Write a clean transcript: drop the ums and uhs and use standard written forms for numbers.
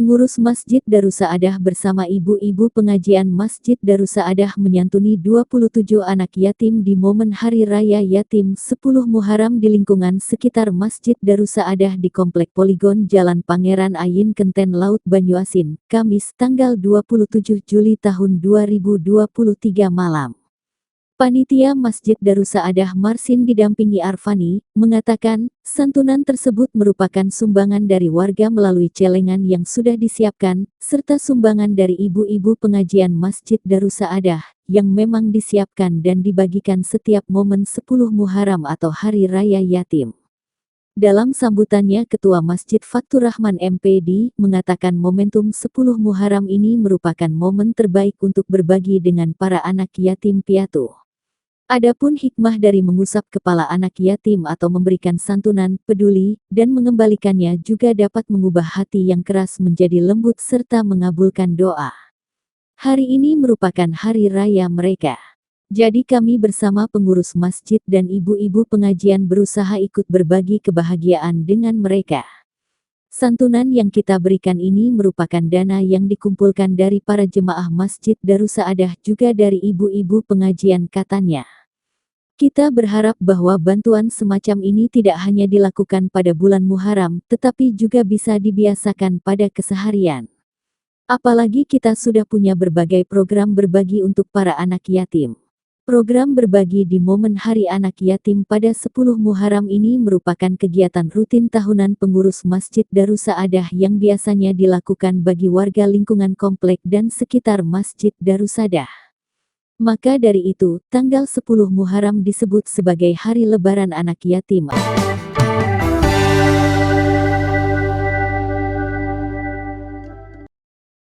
Pengurus Masjid Darussaadah bersama ibu-ibu pengajian Masjid Darussaadah menyantuni 27 anak yatim di momen Hari Raya Yatim 10 Muharram di lingkungan sekitar Masjid Darussaadah di Komplek Poligon Jalan Pangeran Ayin Kenten Laut Banyuasin, Kamis tanggal 27 Juli tahun 2023 malam. Panitia Masjid Darussaadah Marsin didampingi Arfani, mengatakan, santunan tersebut merupakan sumbangan dari warga melalui celengan yang sudah disiapkan, serta sumbangan dari ibu-ibu pengajian Masjid Darussaadah, yang memang disiapkan dan dibagikan setiap momen 10 Muharram atau Hari Raya Yatim. Dalam sambutannya Ketua Masjid Fatur Rahman MPD mengatakan momentum 10 Muharram ini merupakan momen terbaik untuk berbagi dengan para anak yatim piatu. Adapun hikmah dari mengusap kepala anak yatim atau memberikan santunan, peduli, dan mengembalikannya juga dapat mengubah hati yang keras menjadi lembut serta mengabulkan doa. Hari ini merupakan hari raya mereka. Jadi kami bersama pengurus masjid dan ibu-ibu pengajian berusaha ikut berbagi kebahagiaan dengan mereka. Santunan yang kita berikan ini merupakan dana yang dikumpulkan dari para jemaah Masjid Darussaadah juga dari ibu-ibu pengajian, katanya. Kita berharap bahwa bantuan semacam ini tidak hanya dilakukan pada bulan Muharram, tetapi juga bisa dibiasakan pada keseharian. Apalagi kita sudah punya berbagai program berbagi untuk para anak yatim. Program berbagi di momen Hari Anak Yatim pada 10 Muharram ini merupakan kegiatan rutin tahunan pengurus Masjid Darussaadah yang biasanya dilakukan bagi warga lingkungan komplek dan sekitar Masjid Darussaadah. Maka dari itu, tanggal 10 Muharram disebut sebagai Hari Lebaran Anak Yatim.